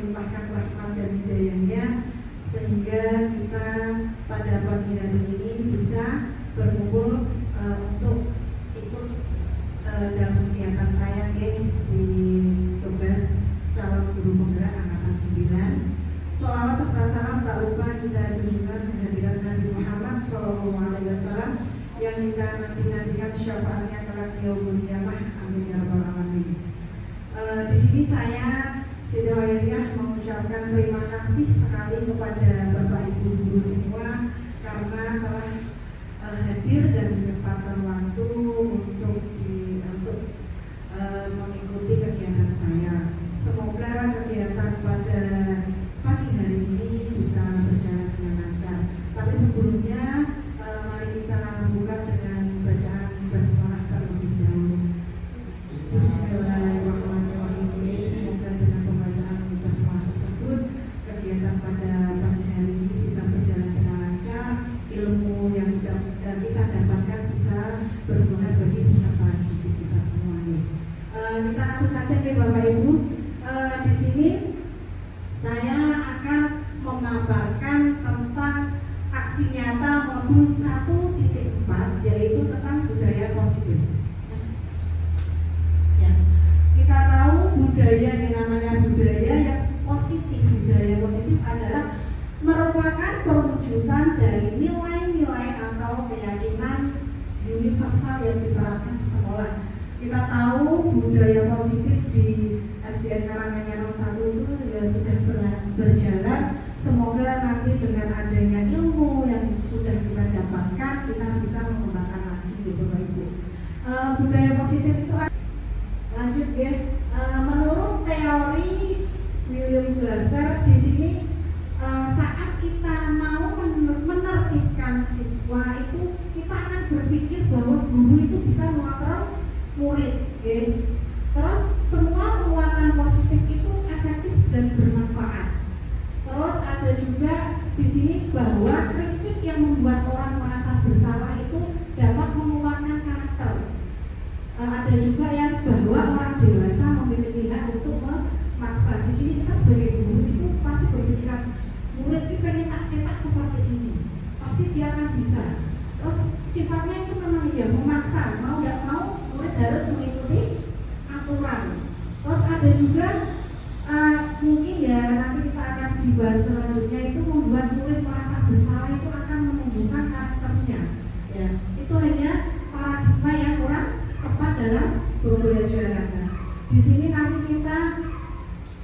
melimpahkan rahmat dan hidayahnya sehingga kita pada pagi hari ini bisa berkumpul untuk ikut dalam kegiatan saya di tugas calon guru penggerak angkatan 9. Sholawat serta salam tak lupa kita tunjukkan kehadiran Nabi Muhammad SAW yang kita nanti-nantikan syafaatnya kelak yaumul qiyamah. Amin ya rabbal alamin. Di sini saya Siti Hoyriyah mengucapkan terima kasih sekali kepada Bapak Ibu guru semua karena telah hadir dan menyempatkan waktu untuk mengikuti kegiatan saya. Semoga kegiatan pada pagi hari ini bisa berjalan dengan lancar. Tapi sebelumnya mari kita buka dengan bacaan basmalah terlebih dahulu. Bismillahirrahmanirrahim. Semoga dengan pembacaan basmalah tersebut kegiatan pada pagi hari ini bisa berjalan dengan lancar. Ilmu yang kita dapatkan bisa berguna bagi peserta didik kita semuanya. Kita langsung saja ke Bapak Ibu. Di sini saya akan memaparkan tentang aksi nyata modul 1.4 yaitu tentang budaya positif. Ya, kita tahu budaya yang namanya budaya yang positif. Budaya positif adalah merupakan perwujudan dari nilai-nilai atau keyakinan universal yang diterapkan di sekolah. Kita tahu budaya positif di SDN Karanganyar 1 itu ya sudah berjalan. Semoga nanti dengan adanya ilmu yang sudah kita dapatkan kita bisa mengembangkan lagi di Bapak Ibu. Budaya positif itu lanjut ya. Menurut teori William Glasser di sini saat kita mau menertibkan siswa itu kita akan berpikir bahwa guru itu bisa mengontrol murid, ya. Terus semua penguatan positif itu efektif dan bermanfaat. Terus ada juga di sini bahwa kritik yang membuat orang merasa bersalah itu dapat menguatkan karakter. Ada juga yang bahwa orang dewasa memiliki hak untuk memaksa. Di sini kita sebagai guru itu pasti berpikiran murid itu pengen tak cetak seperti ini, pasti dia akan bisa. Terus sifatnya itu memang dia memaksa, mau tidak mau murid harus mengikuti aturan. Terus ada juga mungkin ya nanti kita akan dibahas selanjutnya itu membuat murid merasa bersalah itu akan menumbuhkan karakternya. Ya, itu hanya paradigma yang kurang tepat dalam pembelajaran. Di sini nanti kita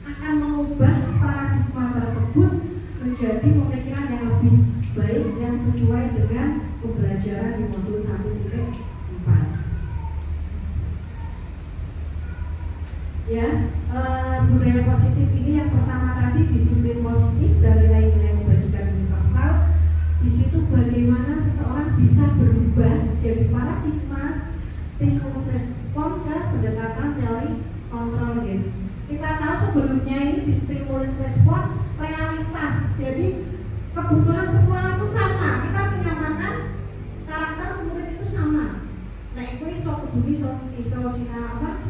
akan mengubah paradigma tersebut menjadi pemikiran yang lebih baik yang sesuai dengan pembelajaran di modul 1.4. Ya, budaya positif ini yang pertama tadi disiplin positif dan nilai-nilai kebajikan universal. Di situ bagaimana seseorang bisa berubah dari paradigma stimulus respon ke pendekatan teori kontrol. Ya. Kita tahu sebelumnya ini di stimulus respon realitas. Jadi kebutuhan semua itu sama. Kita menyamakan karakter murid itu sama. Nah, itu iso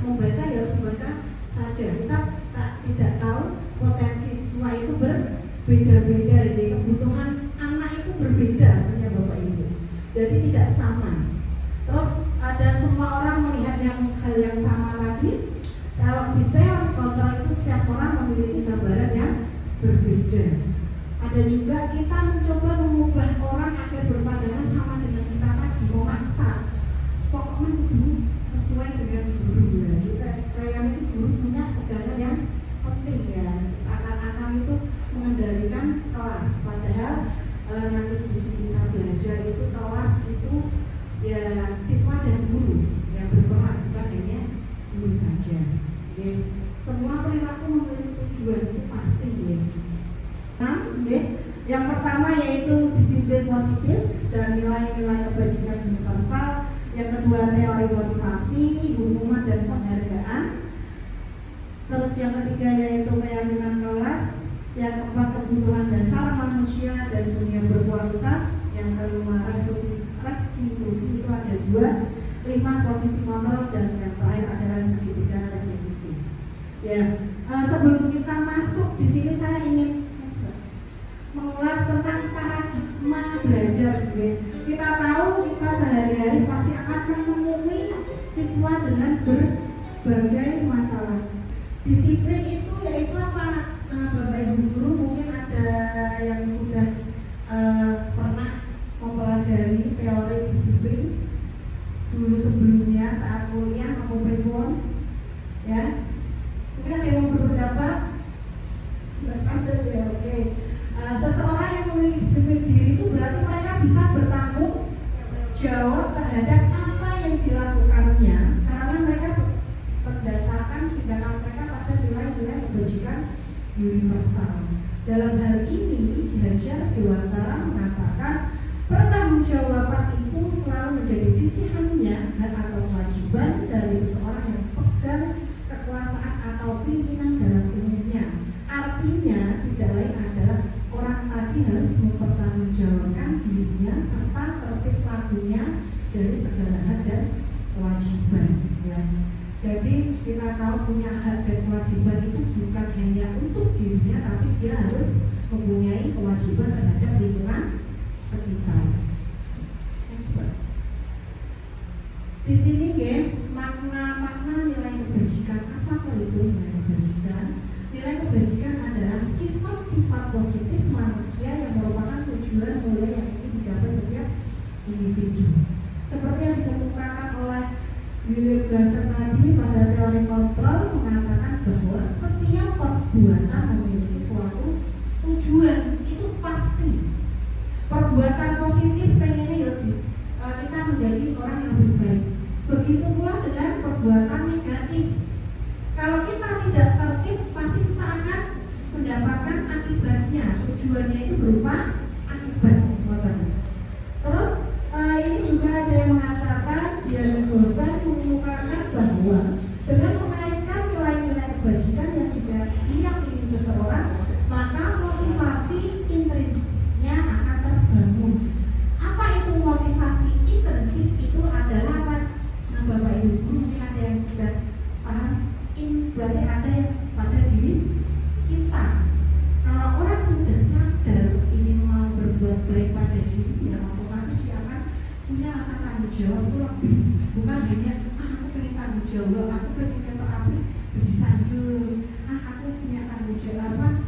membaca ya harus membaca saja. Kita tidak tahu potensi siswa itu berbeda-beda. Jadi kebutuhan anak itu berbeda sebenarnya Bapak Ibu. Jadi tidak sama. Terus ada semua orang melihat hal yang sama lagi. Kalau di teori kontrol itu setiap orang memiliki gambaran yang berbeda. Ada juga kita mencoba mengubah orang agar berpandangan sama dengan kita tadi, memaksa. Pokoknya guru sesuai dengan guru ya. Kita kayak ini guru punya pegangan yang penting ya. Seakan-akan itu mengendalikan kelas. Padahal nanti di sini kita belajar itu kelas itu ya siswa dan guru yang berperan, bukan hanya guru saja. Ya. Semua perilaku memiliki tujuan itu pasti ya. Nah, ya. Yang pertama yaitu disiplin positif dan nilai-nilai kebajikan universal. Yang kedua teori motivasi, hukuman dan penghargaan. Terus yang ketiga yaitu keyakinan kelas. Yang keempat kebutuhan dasar manusia dan dunia berkualitas. Yang kelima restitusi itu ada 2. 5 posisi kontrol dan yang terakhir adalah segitiga restitusi. Ya, sebelum kita masuk di sini saya ingin mengulas tentang paradigma belajar. Kita tahu kita sehari-hari pasti akan menemui siswa dengan berbagai masalah. Disiplin itu yaitu apa? Bapak Ibu guru mungkin ada yang sudah pernah mempelajari teori disiplin dulu sebelumnya saat kuliah maupun prepon, ya. Mungkin ada yang mau berpendapat? Jelas aja ya, oke. Seseorang yang memiliki disiplin diri itu berarti mereka bisa bertanggung jawab terhadap apa yang dilakukannya karena mereka berdasarkan tindakan mereka pada nilai-nilai kebajikan universal. Dalam hal ini, Hajar Dewantara mengatakan pertanggungjawaban itu selalu menjadi sisihannya hak atau kewajiban dari seseorang yang pegang kekuasaan atau pimpinan dalam umumnya. Artinya tidak lain adalah orang tadi harus mempertanggungjawabkan dirinya serta tertib lakunya dari segala hak dan kewajiban. Ya. Jadi kita tahu punya hak dan kewajiban itu bukan hanya untuk dirinya, tapi dia harus mempunyai kewajiban terhadap lingkungan sekitar. Di sini ya, makna nilai kebajikan apa itu nilai kebajikan? Nilai kebajikan adalah sifat-sifat positif manusia yang merupakan tujuan mulia yang ingin dicapai setiap individu. Seperti yang dikemukakan oleh William Glasser tadi pada teori kontrol mengatakan bahwa setiap perbuatan memiliki suatu tujuan, itu pasti. Perbuatan positif pengennya yaitu kita menjadi orang yang lebih baik. Begitu pula dengan perbuatan negatif. Kalau kita tidak tertib, pasti kita akan mendapatkan akibatnya. Tujuannya itu berupa akibat. Terus ini juga ada yang mengatakan Diana Gosan mengemukakan bahwa dengan mengaitkan nilai-nilai kebajikan yang juga dia ingin seseorang, maka motivasi intrinsiknya akan terbangun. Apa itu motivasi intrinsik? Itu adalah apa? Nah, Bapak Ibu mungkin ada yang sudah paham. Berarti ada yang pada diri kita. Kalau orang sudah sadar ingin mau berbuat baik pada dirinya, otomatis dia akan punya rasa tanggung jawab itu lebih. Bukan hanya aku pengen tanggung jawab, aku pengen ketok api disanjung. Aku punya tanggung jawab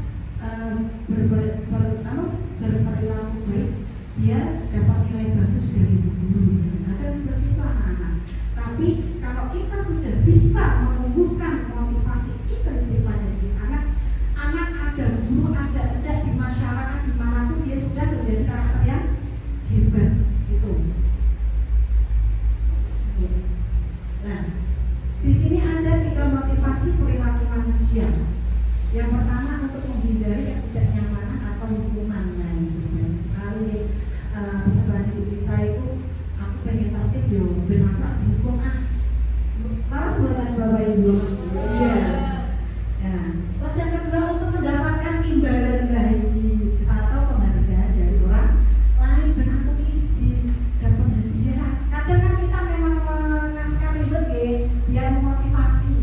berperilaku baik biar dapat nilai bagus dari guru. Ada seperti itu anak-anak. Tapi kalau kita sudah bisa menumbuhkan motivasi intrinsik pada diri anak ada guru, ada di masyarakat dimanapun dia sudah menjadi karakter yang hebat itu. Nah, di sini ada 3 motivasi perilaku manusia. Yang pertama untuk menghindari ketidaknyamanan atau hukuman. Nah, itu banyak sekali peserta didik kita itu aku pengen tertib yo, benapa dihukum Terus buatan Bapak Ibu. Iya. Nah, terus yang kedua untuk mendapatkan imbalan lagi atau penghargaan dari orang lain. Benapa ini dapat hadiah. Kadang kan kita memang mengasihkan ribet ya, biar memotivasi.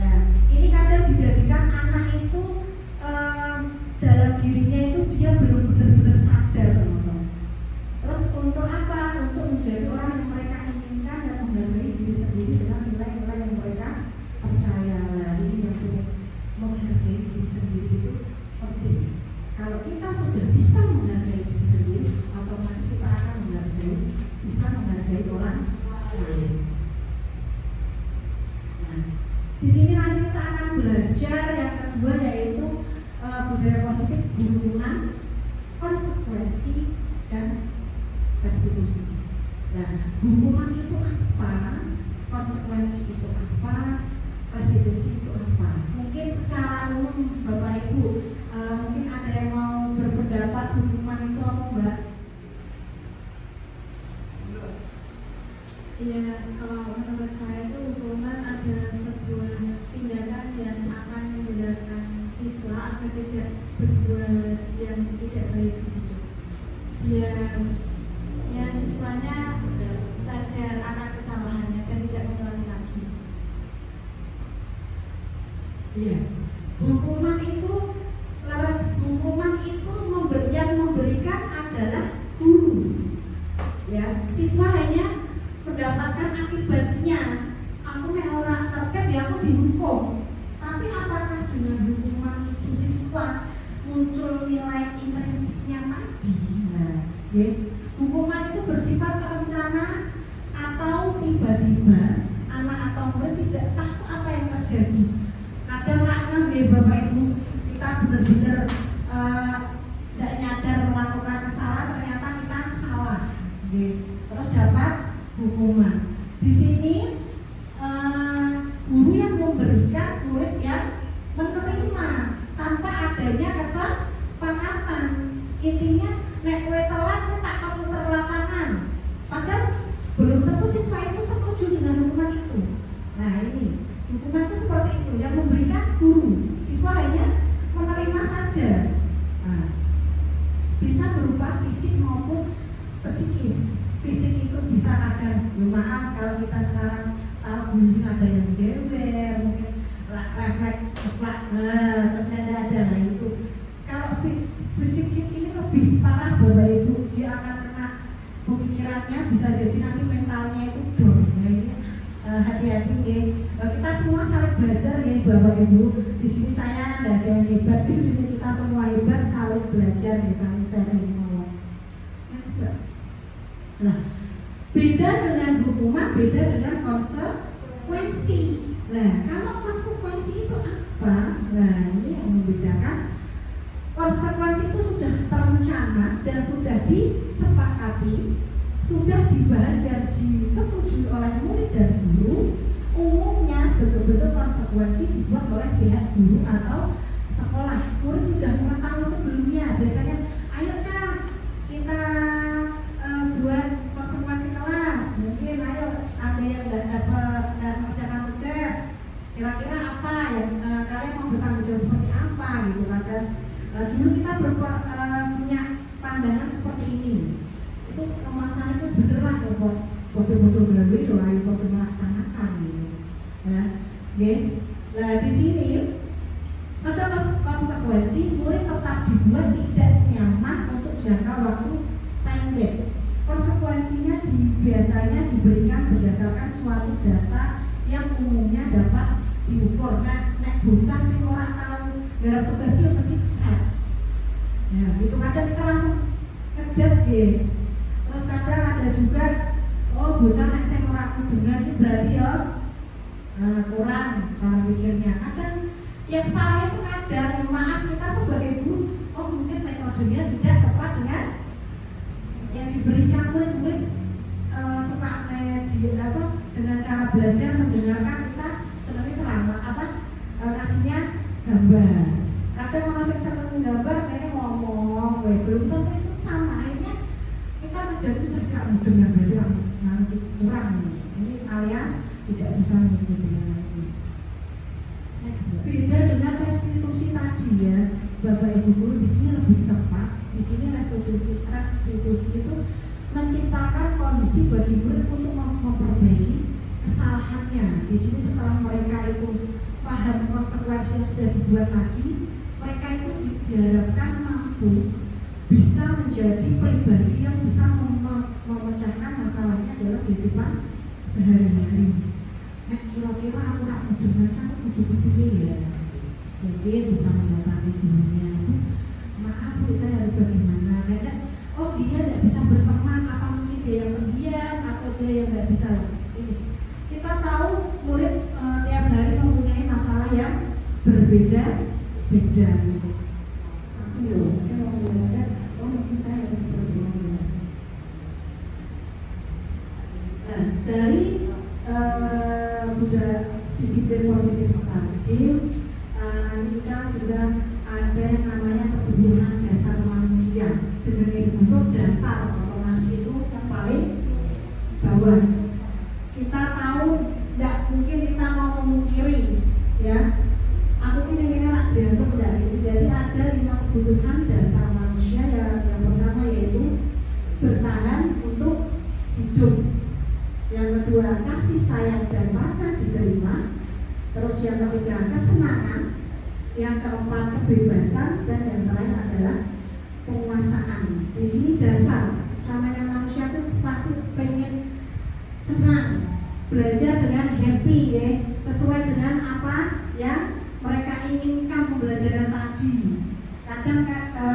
Nah, ini kadang dijadikan anak itu dalam dirinya itu dia belum benar-benar sadar. Terus untuk apa? Untuk menjadi orang yang mereka inginkan dan menghargai diri sendiri dengan nilai-nilai yang mereka percaya. Ini yang menghargai diri sendiri itu penting. Kalau kita sudah bisa menghargai diri sendiri, otomatis kita akan bisa menghargai orang lain. Nah, di sini nanti kita akan belajar yang kedua yaitu budaya positif, hubungan, konsekuensi, dan restitusi. Nah, hukuman itu apa? Konsekuensi itu apa? Restitusi itu apa? Mungkin secara umum Bapak Ibu mungkin ada yang mau berpendapat hukuman itu apa, Mbak? Iya, kalau menurut saya itu hukuman adalah sebuah tindakan yang akan menjadikan siswa agar tidak berbuat yang tidak baik begitu. Ya siswanya sadar akan kesalahannya dan tidak mengulangi lagi. Hukuman itu yang memberikan adalah guru. Ya, siswa hanya mendapatkan akibatnya. Aku nek ora tertib ya aku dihukum. Tapi apakah dengan hukuman itu siswa muncul nilai intrinsiknya tadi? Nah, ya. Hukuman itu bersifat terencana atau tiba-tiba anak atau murid tidak tahu apa yang terjadi. Kadang rakam ya Bapak Ibu, kita benar-benar tidak nyadar melakukan kesalahan, ternyata kita salah, terus dapat hukuman. Di sini guru yang memberikan, murid yang menerima tanpa adanya kesepakatan. Intinya nek kowe telat kowe tak komputer lapangan. Padahal belum tentu siswa itu setuju dengan hukuman itu. Nah ini hukuman itu seperti itu, yang memberikan guru, siswa hanya menerima saja. Nah, bisa berupa fisik maupun psikis. Fisik itu bisa kadang, maaf kalau kita sekarang tahu guru ada yang jewer, mungkin refleks ceplak, terus ada. Nah itu kalau psikis ini lebih parah Bapak Ibu, dia akan kena pemikirannya, bisa jadi nanti mentalnya itu down. Nah ini hati-hati ya. Kita semua saling belajar ya Bapak Ibu. Di sini saya tidak ada yang hebat, di sini kita semua hebat, saling belajar ya, saling sharing. Nah, beda dengan hukuman, beda dengan konsekuensi. Nah, kalau konsekuensi itu apa? Nah, ini yang membedakan. Konsekuensi itu sudah terencana dan sudah disepakati, sudah dibahas dan disetujui oleh murid dan guru. Umumnya betul-betul konsekuensi dibuat oleh pihak guru atau sekolah. Murid sudah mengetahui sebelumnya. Biasanya, ayo Cak, kita buat konsekuensi kelas. Mungkin ayo ada yang tidak mengerjakan tugas. Kira-kira apa yang kalian mau bertanggung jawab seperti apa gitu kan? Dan dulu kita punya pandangan seperti ini. Itu masalahnya itu sebenarnya buat bodoh-bodoh gawe doa ayo bodoh melaksanakan gitu. Ya, nah di sini pada konsekuensi murid tetap dibuat tidak nyaman untuk jangka waktu pendek. Konsekuensinya biasanya diberikan berdasarkan suatu data yang umumnya dapat diukur. Nah, nek bocah sing ora tahu garap tugas itu kesiksa. Ya, itu kadang kita langsung ngejat gitu. Terus kadang ada juga, oh bocah nek sing ora dengar ini berarti ya kurang cara pikirnya. Kadang yang salah itu kadang, maaf kita sebagai guru, oh mungkin metodenya tidak tepat dengan yang diberikan murid-murid suka dengan cara belajar mendengarkan kita senangnya ceramah kasihnya gambar. Kadang orang yang senang gambar kayaknya ngomong, belum tentu itu sama. Akhirnya kita menjadi cerita dengan beda nanti kurang. Ini alias tidak bisa mengikuti dengan ini. Beda dengan restitusi tadi ya, Bapak Ibu guru, di sini lebih tepat. Di sini restitusi itu menciptakan kondisi bagi murid untuk memperbaiki kesalahannya. Di sini setelah mereka itu paham konsekuensi yang sudah dibuat tadi, mereka itu diharapkan mampu bisa menjadi pribadi yang bisa memecahkan masalahnya dalam kehidupan sehari-hari. Nah, kira-kira aku nak mendengarkan betul-betul ya, mungkin bisa mendatangi gurunya. Maaf Bu, saya harus bagaimana? Oh dia tidak bisa berteman, apa mungkin dia yang pendiam atau dia yang tidak bisa ini. Kita tahu murid tiap hari mempunyai masalah yang berbeda-beda gitu. Oh mungkin saya harus bagaimana? Nah, dari budaya disiplin positif tadi, kita juga ada yang namanya kebutuhan dasar manusia. Jenenge untuk dasar otomatis itu yang paling bawah. Kita tahu tidak mungkin kita mau memungkiri ya. Aku ini nak dianggap tidak gitu. Jadi ada 5 kebutuhan dasar manusia yang pertama yaitu bertahan untuk hidup. Yang kedua kasih sayang dan rasa diterima. Terus yang ketiga kesenangan. yang keempat kebebasan, dan yang terakhir adalah penguasaan. Di sini dasar namanya manusia itu pasti pengen senang, belajar dengan happy ya, sesuai dengan apa yang mereka inginkan pembelajaran tadi. Kadang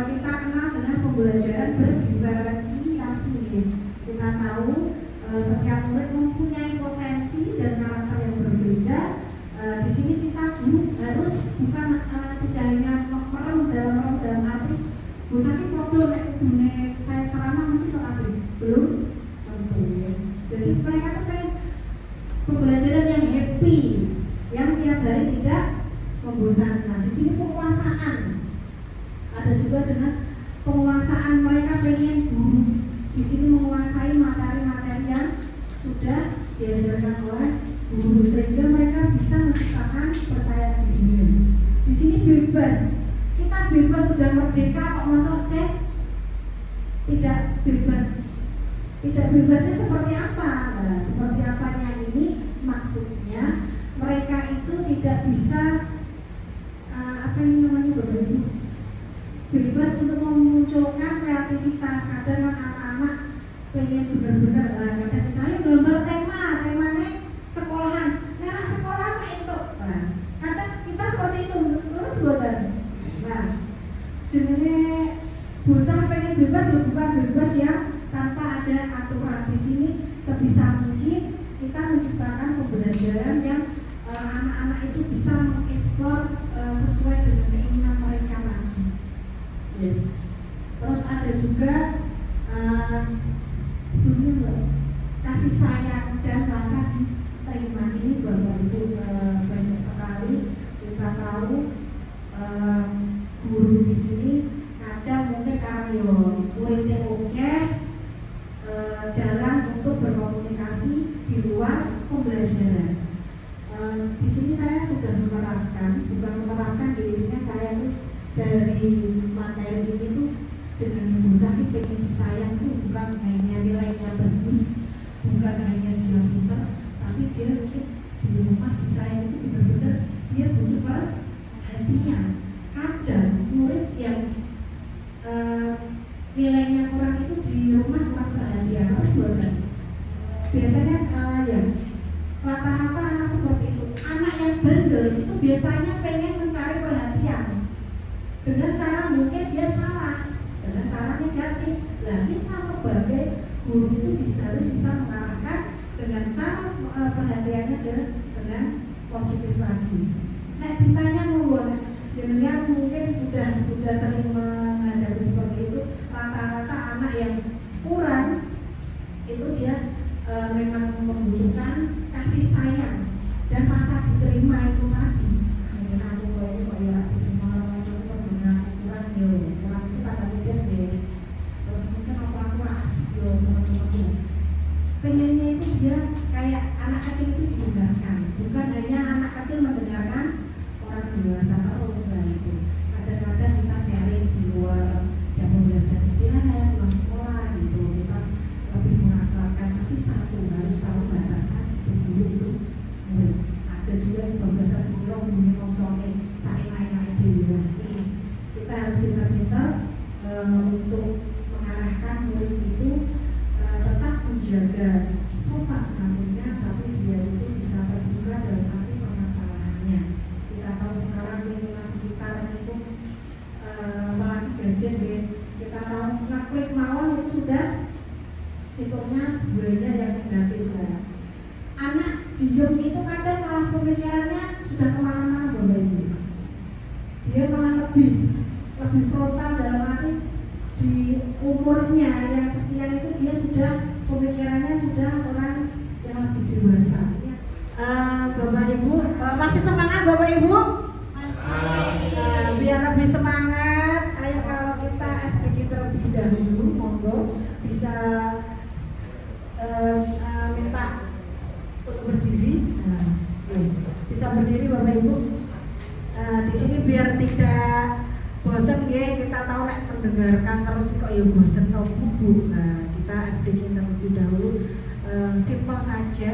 kita kenal dengan pembelajaran berdiferensiasi ya. Kita tahu setiap murid mempunyai potensi dan karakter yang berbeda. Di sini kita harus bukan tidak hanya merem dalam arti bocah ki padha nek kudune saya ceramah mesti sok apik. Belum tentu ya. Jadi mereka tuh pengen pembelajaran yang happy, yang tiap hari tidak membosankan. Di sini penguasaan. Ada juga dengan penguasaan, mereka pengen guru. Di sini menguasai materi-materi yang sudah diajarkan oleh guru sehingga mereka bisa menciptakan percaya diri. Di sini bebas. Kita bebas, sudah merdeka kok masuk tidak bebas. Tidak bebasnya seperti apa? Nah, seperti apanya ini maksudnya mereka itu tidak bisa apa yang namanya bebas untuk memunculkan kreativitas. Kadang anak-anak pengen benar-benar kadang kita gambar temanya sekolahan, merah sekolahan itu. Nah, kadang kita seperti itu terus buatan. Nah, jenisnya bocah pengen bebas, bukan bebas ya tanpa ada aturan. Di sini sebisa mungkin kita menciptakan pembelajaran yang anak-anak itu bisa mengeksplor sesuai dengan keinginan mereka langsung. Ya. Terus ada juga sebelumnya kasih sayang dan rasa diterima. Ini Bapak Ibu banyak sekali kita tahu guru di sini kadang mungkin karena muridnya oke, jarang untuk berkomunikasi di luar pembelajaran. Di sini saya sudah bukan menerapkan dirinya saya terus dari materi ini tuh jenenge bocah iki pengen disayang tuh bukan hanya nilainya bagus, bukan hanya dia pintar, tapi dia mungkin di rumah disayang itu benar-benar dia butuh perhatian. Kadang murid yang nilainya kurang itu di rumah kurang perhatian, harus bukan? Biasanya ya rata-rata anak seperti itu. Anak yang bandel itu biasanya pengen mencari perhatian dengan cara mungkin dia salah, dengan cara negatif. Nah, kita sebagai guru itu harus bisa mengarahkan dengan cara perhatiannya dengan positif lagi. Nah, ditanya dengan mungkin sudah sering menghadapi seperti itu. Rata-rata anak yang kurang itu dia memang membutuhkan kasih sayang dan masa diterima itu tadi. Mungkin aku kalau kok ya diterima orang cukup dengan kurang kurang itu kata dia deh. Terus mungkin aku asik teman-teman. Pengennya itu dia kayak anak kecil itu didengarkan, bukan hanya anak kecil mendengarkan orang dewasa terus lah itu. Kadang-kadang kita sharing di luar jam belajar istirahat, pulang sekolah gitu, kita lebih mengakrabkan. Tapi satu harus tahu batasan dulu itu. Ada juga yang batasan dulu punya kontrolnya saya naik di luar. Kita harus pintar-pintar untuk mengarahkan murid itu tetap menjaga sopan santunnya, tapi dia itu bisa terbuka dalam arti permasalahannya. Kita tahu sekarang lingkungan sekitar itu apalagi gadget ya, kita tahu ngeklik mawon itu sudah hitungnya budaya yang negatif lah. Anak diem itu kadang malah pemikirannya sudah kemana-mana Bapak Ibu. Dia malah lebih frontal dalam arti di umurnya yang sekian itu dia sudah pemikirannya sudah orang yang lebih dewasa. Bapak Ibu masih semangat Bapak Ibu? Biar lebih semangat, ayo kalau kita SPG terlebih dahulu, monggo bisa minta untuk berdiri. Bisa berdiri Bapak Ibu. Di sini biar tidak bosan ya, kita tahu nek mendengarkan terus kok ya bosan tau buku. Kita SPG terlebih dahulu, simpel saja.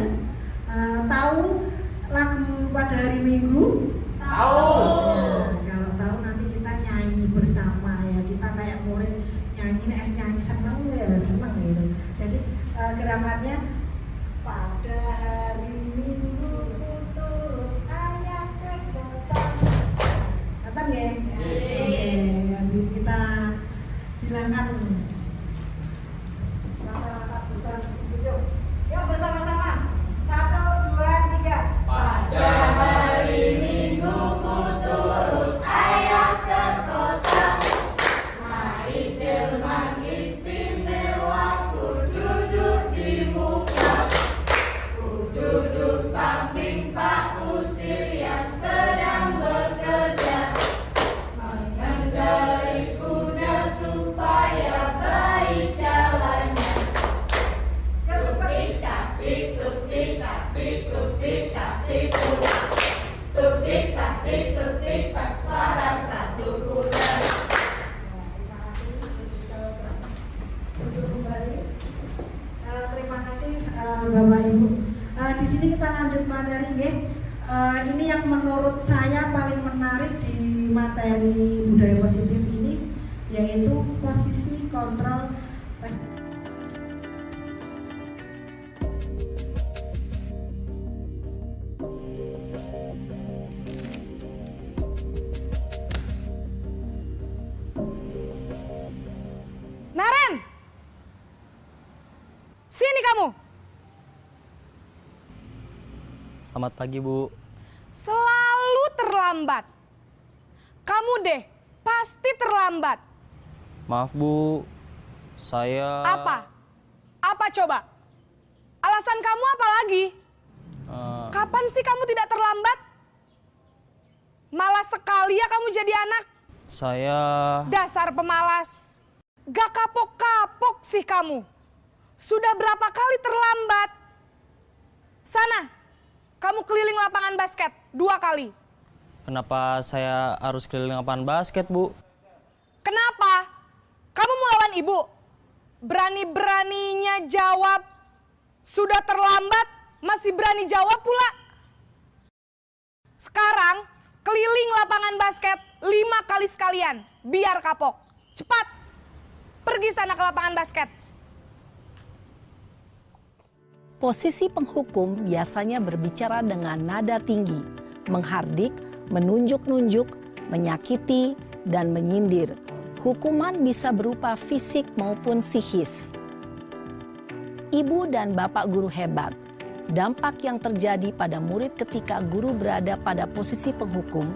Tahu lagu pada hari Minggu? Tahu. Kalau menyenangkan. Masa-masa bosan. Yuk, yuk bersama-sama. 1, 2, 3. Pada hari Minggu ku turut ayah ke kota, naik delman istimewa, ku duduk di muka, ku duduk samping Pak Usir yang sedang bekerja, mengendarai kuda supaya baik jalannya. Tupik-tapik, tupik-tapik, tupik-tapik, tupik-tapik, tupik-tak, suara sepatu kuda. Terima kasih. Duduk kembali. Terima kasih Bapak Ibu. Di sini kita lanjut materi nggih. Ini yang menurut saya paling menarik di materi budaya positif ini, yaitu posisi kontrol prestasi. Naren! Sini kamu! Selamat pagi, Bu. Selalu terlambat. Kamu deh, pasti terlambat. Maaf, Bu. Saya... Apa? Apa coba? Alasan kamu apa lagi? Kapan sih kamu tidak terlambat? Malas sekali ya kamu jadi anak. Saya... Dasar pemalas. Gak kapok-kapok sih kamu. Sudah berapa kali terlambat? Sana, kamu keliling lapangan basket 2 kali. Kenapa saya harus keliling lapangan basket, Bu? Kenapa? Kamu mau lawan ibu? Berani-beraninya jawab. Sudah terlambat, masih berani jawab pula. Sekarang, keliling lapangan basket 5 kali sekalian. Biar kapok. Cepat, pergi sana ke lapangan basket. Posisi penghukum biasanya berbicara dengan nada tinggi, menghardik, menunjuk-nunjuk, menyakiti, dan menyindir. Hukuman bisa berupa fisik maupun psikis. Ibu dan bapak guru hebat. Dampak yang terjadi pada murid ketika guru berada pada posisi penghukum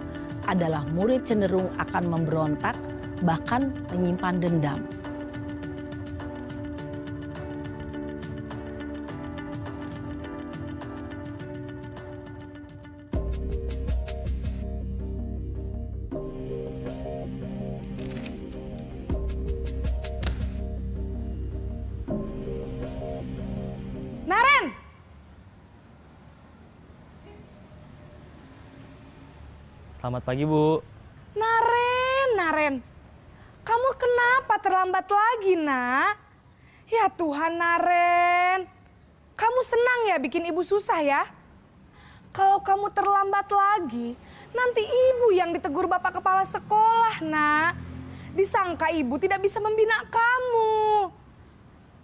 adalah murid cenderung akan memberontak, bahkan menyimpan dendam. Naren! Selamat pagi, Bu. Naren. Kamu kenapa terlambat lagi, nak? Ya Tuhan, Naren. Kamu senang ya bikin ibu susah ya? Kalau kamu terlambat lagi, nanti ibu yang ditegur bapak kepala sekolah, nak. Disangka ibu tidak bisa membina kamu.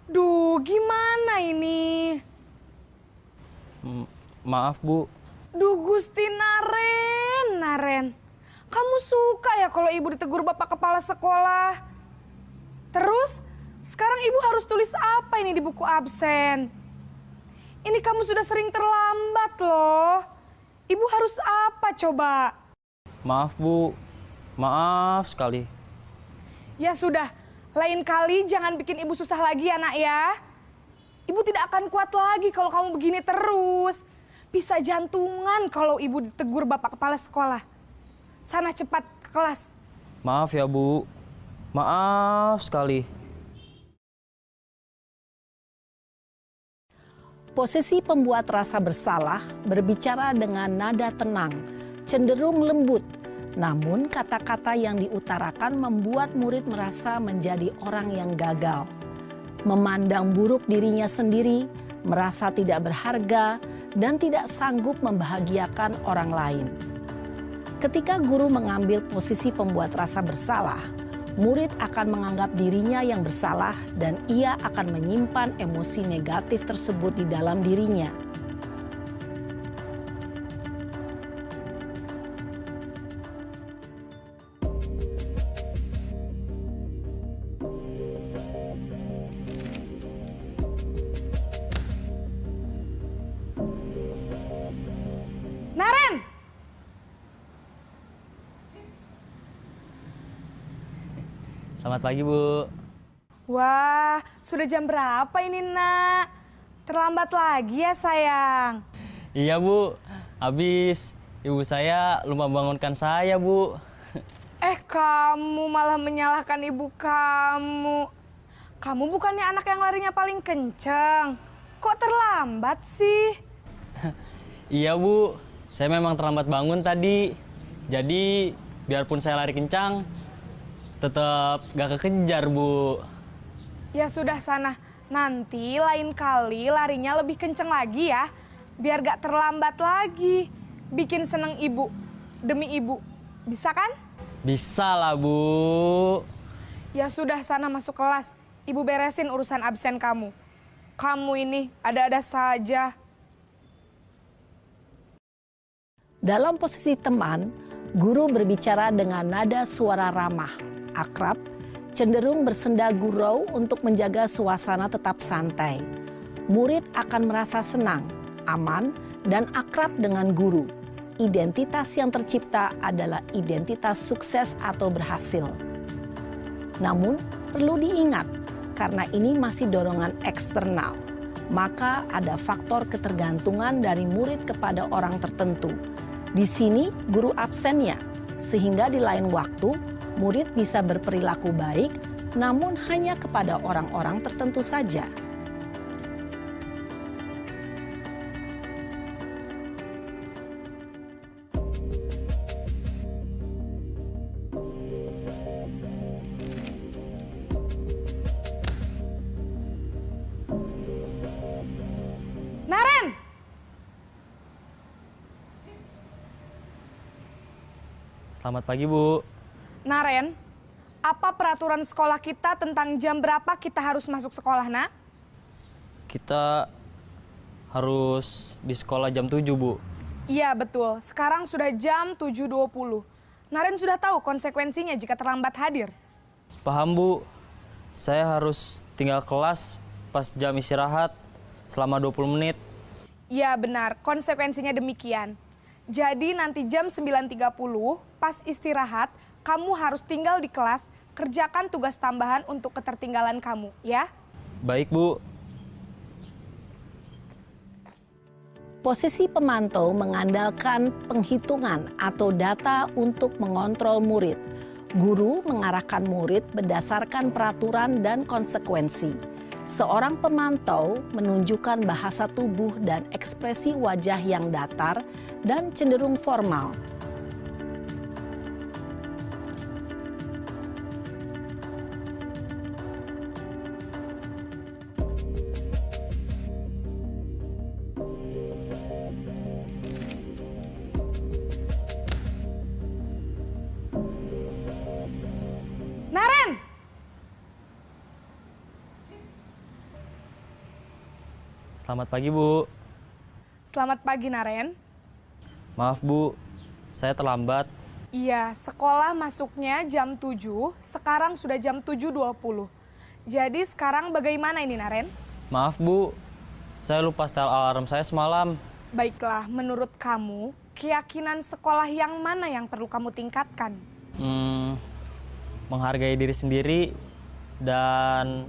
Duh, gimana ini? Maaf, Bu. Duh, Gusti Naren. Kamu suka ya kalau ibu ditegur bapak kepala sekolah? Terus, sekarang ibu harus tulis apa ini di buku absen? Ini kamu sudah sering terlambat loh. Ibu harus apa coba? Maaf, Bu. Maaf sekali. Ya sudah, lain kali jangan bikin ibu susah lagi ya, nak ya. Ibu tidak akan kuat lagi kalau kamu begini terus. Bisa jantungan kalau ibu ditegur bapak kepala sekolah. Sana cepat ke kelas. Maaf ya, Bu. Maaf sekali. Posisi pembuat rasa bersalah berbicara dengan nada tenang, cenderung lembut. Namun kata-kata yang diutarakan membuat murid merasa menjadi orang yang gagal. Memandang buruk dirinya sendiri, merasa tidak berharga, dan tidak sanggup membahagiakan orang lain. Ketika guru mengambil posisi pembuat rasa bersalah, murid akan menganggap dirinya yang bersalah dan ia akan menyimpan emosi negatif tersebut di dalam dirinya. Selamat pagi, Bu. Wah, sudah jam berapa ini, Nak? Terlambat lagi ya, sayang? Iya, Bu. Habis ibu saya lupa bangunkan saya, Bu. Kamu malah menyalahkan ibu kamu. Kamu bukannya anak yang larinya paling kenceng. Kok terlambat sih? Iya, Bu. Saya memang terlambat bangun tadi. Jadi, biarpun saya lari kencang, tetap gak kekejar, Bu. Ya sudah sana. Nanti lain kali larinya lebih kenceng lagi ya. Biar gak terlambat lagi. Bikin seneng ibu. Demi ibu. Bisa kan? Bisa lah, Bu. Ya sudah sana masuk kelas. Ibu beresin urusan absen kamu. Kamu ini ada-ada saja. Dalam posisi teman, guru berbicara dengan nada suara ramah, akrab, cenderung bersenda gurau untuk menjaga suasana tetap santai. Murid akan merasa senang, aman, dan akrab dengan guru. Identitas yang tercipta adalah identitas sukses atau berhasil. Namun, perlu diingat, karena ini masih dorongan eksternal, maka ada faktor ketergantungan dari murid kepada orang tertentu. Di sini, guru absennya, sehingga di lain waktu, murid bisa berperilaku baik, namun hanya kepada orang-orang tertentu saja. Naren! Selamat pagi, Bu. Naren, apa peraturan sekolah kita tentang jam berapa kita harus masuk sekolah, Nak? Kita harus di sekolah jam 7, Bu. Iya, betul. Sekarang sudah jam 7.20. Naren sudah tahu konsekuensinya jika terlambat hadir. Paham, Bu. Saya harus tinggal kelas pas jam istirahat selama 20 menit. Iya, benar. Konsekuensinya demikian. Jadi nanti jam 9.30 pas istirahat, kamu harus tinggal di kelas, kerjakan tugas tambahan untuk ketertinggalan kamu, ya? Baik, Bu. Posisi pemantau mengandalkan penghitungan atau data untuk mengontrol murid. Guru mengarahkan murid berdasarkan peraturan dan konsekuensi. Seorang pemantau menunjukkan bahasa tubuh dan ekspresi wajah yang datar dan cenderung formal. Naren! Selamat pagi, Bu. Selamat pagi, Naren. Maaf, Bu. Saya terlambat. Iya, sekolah masuknya jam 7, sekarang sudah jam 7.20. Jadi sekarang bagaimana ini, Naren? Maaf, Bu. Saya lupa setel alarm saya semalam. Baiklah, menurut kamu, keyakinan sekolah yang mana yang perlu kamu tingkatkan? Menghargai diri sendiri dan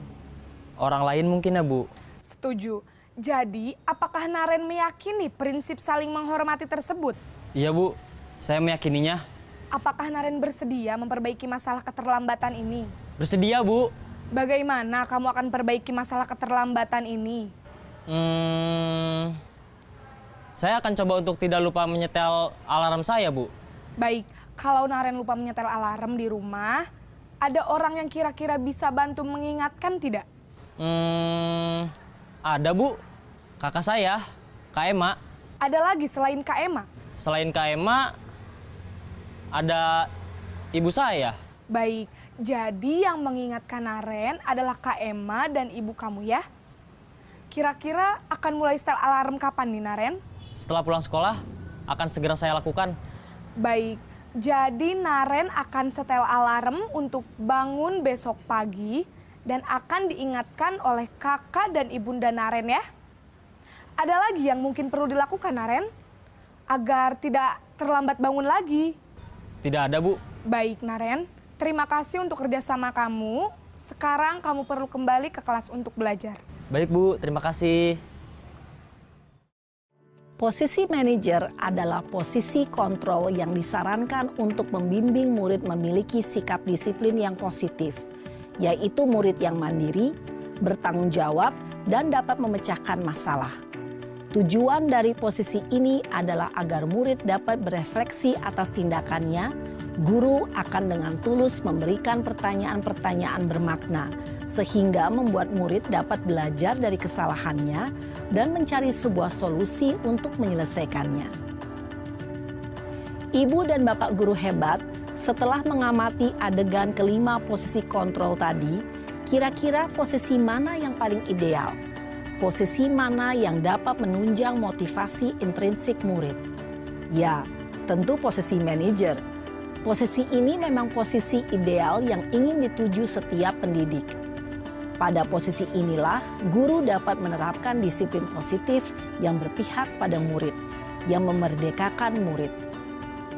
orang lain mungkin ya, Bu. Setuju. Jadi, apakah Naren meyakini prinsip saling menghormati tersebut? Iya, Bu. Saya meyakininya. Apakah Naren bersedia memperbaiki masalah keterlambatan ini? Bersedia, Bu. Bagaimana kamu akan perbaiki masalah keterlambatan ini? Saya akan coba untuk tidak lupa menyetel alarm saya, Bu. Baik, kalau Naren lupa menyetel alarm di rumah, ada orang yang kira-kira bisa bantu mengingatkan tidak? Ada, Bu. Kakak saya, Kak Ema. Ada lagi selain Kak Ema? Selain Kak Ema, ada ibu saya. Baik, jadi yang mengingatkan Naren adalah Kak Ema dan ibu kamu ya? Kira-kira akan mulai setel alarm kapan nih, Naren? Setelah pulang sekolah, akan segera saya lakukan. Baik, jadi Naren akan setel alarm untuk bangun besok pagi dan akan diingatkan oleh kakak dan ibunda Naren ya. Ada lagi yang mungkin perlu dilakukan, Naren? Agar tidak terlambat bangun lagi. Tidak ada, Bu. Baik, Naren. Terima kasih untuk kerjasama kamu. Sekarang kamu perlu kembali ke kelas untuk belajar. Baik Bu, terima kasih. Posisi manajer adalah posisi kontrol yang disarankan untuk membimbing murid memiliki sikap disiplin yang positif, yaitu murid yang mandiri, bertanggung jawab, dan dapat memecahkan masalah. Tujuan dari posisi ini adalah agar murid dapat berefleksi atas tindakannya. Guru akan dengan tulus memberikan pertanyaan-pertanyaan bermakna, sehingga membuat murid dapat belajar dari kesalahannya dan mencari sebuah solusi untuk menyelesaikannya. Ibu dan Bapak guru hebat, setelah mengamati adegan kelima posisi kontrol tadi, kira-kira posisi mana yang paling ideal? Posisi mana yang dapat menunjang motivasi intrinsik murid? Ya, tentu posisi manajer. Posisi ini memang posisi ideal yang ingin dituju setiap pendidik. Pada posisi inilah, guru dapat menerapkan disiplin positif yang berpihak pada murid, yang memerdekakan murid.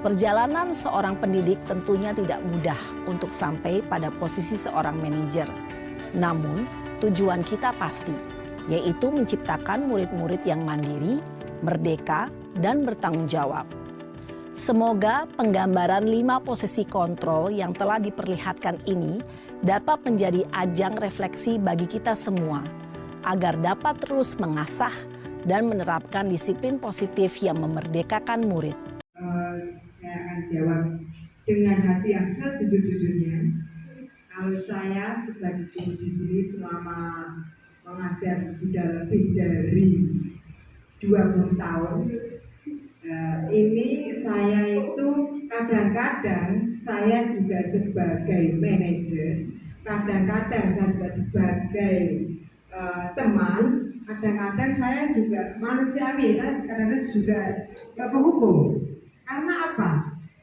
Perjalanan seorang pendidik tentunya tidak mudah untuk sampai pada posisi seorang manajer. Namun, tujuan kita pasti, yaitu menciptakan murid-murid yang mandiri, merdeka, dan bertanggung jawab. Semoga penggambaran 5 posisi kontrol yang telah diperlihatkan ini dapat menjadi ajang refleksi bagi kita semua, agar dapat terus mengasah dan menerapkan disiplin positif yang memerdekakan murid. Saya akan jawab dengan hati yang sejujur-jujurnya. Kalau saya sebagai guru di sini selama mengajar sudah lebih dari 20 tahun, ini saya itu kadang-kadang saya juga sebagai manajer, kadang-kadang saya juga sebagai teman, kadang-kadang saya juga manusiawi, saya kadang-kadang juga penghukum. Karena apa?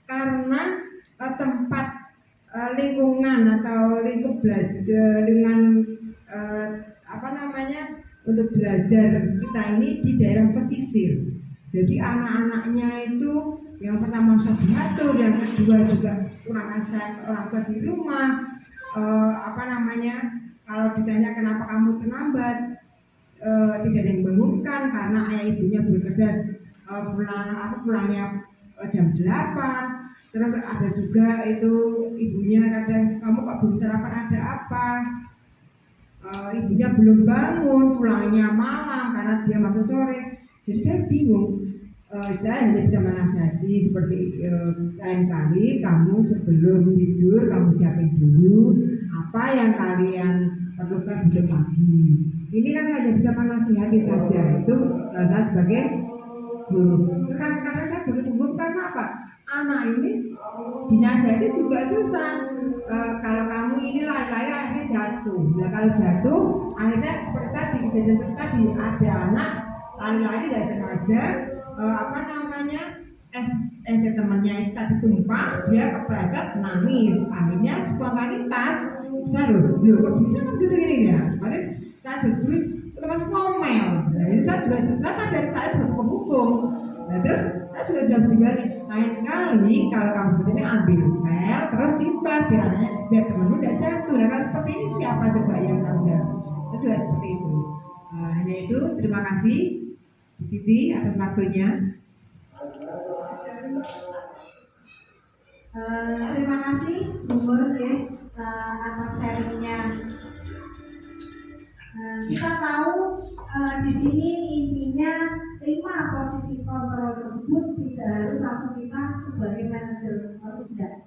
Karena tempat lingkungan atau lingkup belajar dengan untuk belajar kita ini di daerah pesisir. Jadi anak-anaknya itu yang pertama susah diatur, yang kedua juga kurang saya orang tua di rumah. Kalau ditanya kenapa kamu terlambat, tidak ada yang bangunkan karena ayah ibunya bekerja pulangnya jam 8. Terus ada juga itu ibunya kadang, kamu kok belum sarapan, ada apa? Ibunya belum bangun, pulangnya malam karena dia masuk sore. Jadi saya bingung. Saya hanya bisa menasihati seperti lain kali kamu sebelum tidur kamu siapin dulu apa yang kalian perlukan besok pagi. Ini kan hanya bisa menasihati saja, itu saya sebagai guru. Karena saya sebagai guru, karena apa? Anak ini dinasihati juga susah. Kalau kamu ini lari-lari akhirnya jatuh. Nah kalau jatuh akhirnya seperti tadi kejadian tadi, ada anak lari-lari nggak sengaja es temannya itu tadi tumpah, dia kepleset nangis, akhirnya spontanitas saya loh kok bisa kan gitu gini ya. Berarti saya sebagai otomatis ngomel. Nah ini saya sadar saya sebagai penghukum. Nah terus saya juga sudah bertinggalin. Lain kali kalau kamu seperti ini ambil pel terus timbang biar temanmu tidak jatuh. Nah kalau seperti ini siapa coba yang kerja? Saya juga seperti itu. Hanya itu, terima kasih Bu Siti atas waktunya. Terima kasih Bu Nur atas sharingnya. Kita tahu di sini intinya 5 posisi kontrol tersebut tidak harus langsung kita sebagai manajer, harus tidak.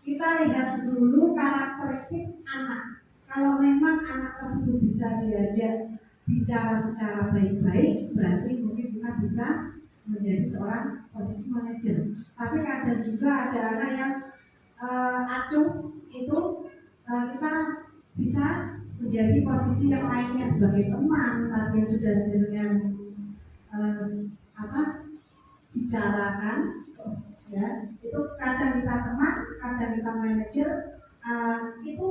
Kita lihat dulu karakteristik anak. Kalau memang anak tersebut bisa diajak bicara secara baik-baik, berarti mungkin kita bisa menjadi seorang posisi manajer. Tapi kadang juga ada anak yang acuh, itu kita bisa menjadi posisi yang lainnya sebagai teman, tapi yang sudah dengan bicarakan, ya itu kadang kita teman, kadang kita manajer, itu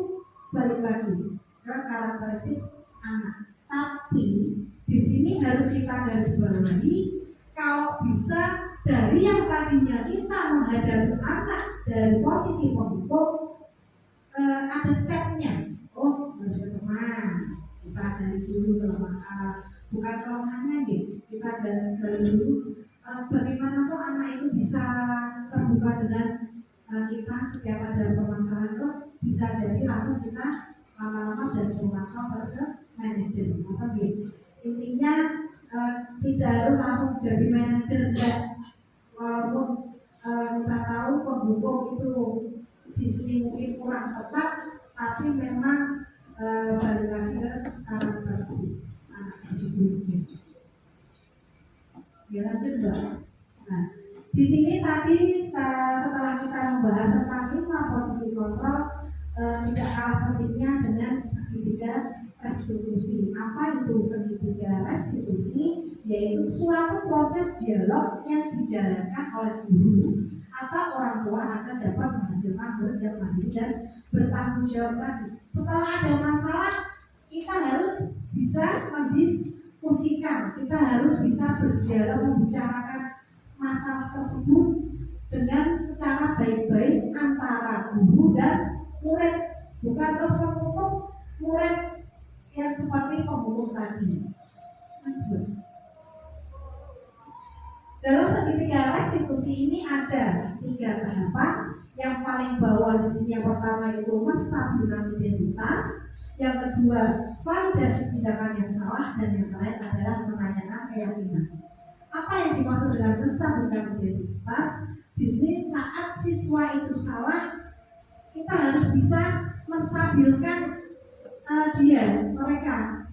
balik lagi ke karakteristik anak. Tapi di sini harus kita garis bawahi, kalau bisa dari yang tadinya kita menghadapi anak dari posisi penghukum, ada stepnya. Oh, harus ke teman. Kita dari dulu bukan kelemahannya gitu. Kita dari dulu bagaimana tuh anak itu bisa terbuka dengan kita setiap ada permasalahan, terus bisa jadi langsung kita lama-lama dari pemantau terus ke manajer atau gitu. Intinya tidak harus langsung jadi manajer, enggak. Walaupun kita tahu penghukum itu di sini mungkin kurang tepat, tapi memang balik lagi ke karakteristik anak tersebut. Ya lanjut Mbak. Nah, di sini tadi setelah kita membahas tentang 5 posisi kontrol, tidak kalah pentingnya dengan segitiga restitusi. Apa itu segitiga restitusi? Yaitu suatu proses dialog yang dijalankan oleh guru atau orang tua agar dapat menghasilkan murid yang mandiri dan bertanggung jawab tadi. Setelah ada masalah, kita harus bisa mendiskusikan, kita harus bisa berdialog, membicarakan masalah tersebut dengan secara baik-baik antara guru dan murid, bukan terus menutup murid yang seperti pemulung tadi. Dalam segitiga restitusi ini ada 3 tahapan. Yang paling bawah yang pertama itu menstabilkan identitas, yang kedua validasi tindakan yang salah, dan yang terakhir adalah menanyakan keyakinan. Apa yang dimaksud dengan menstabilkan identitas? Di sini saat siswa itu salah, kita harus bisa menstabilkan mereka.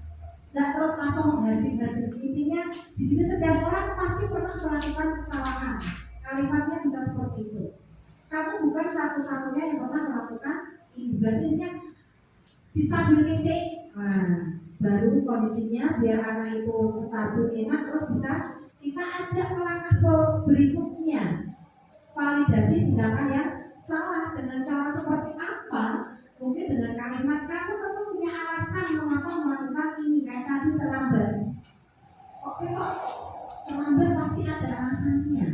Nggak terus langsung menghadir-hadir. Intinya di sini setiap orang pasti pernah melakukan kesalahan. Kalimatnya bisa seperti itu. Kamu bukan satu-satunya yang pernah melakukan ini. Berarti ini disabilitasi. Nah, baru kondisinya biar anak itu stabil, enak, terus bisa kita ajak ke langkah berikutnya. Validasi tindakan yang salah dengan cara seperti apa? Mungkin dengan kalimat kamu tentu punya alasan mengapa melakukan ini. Kayak tadi terlambat. Oke kok, terlambat pasti ada alasannya.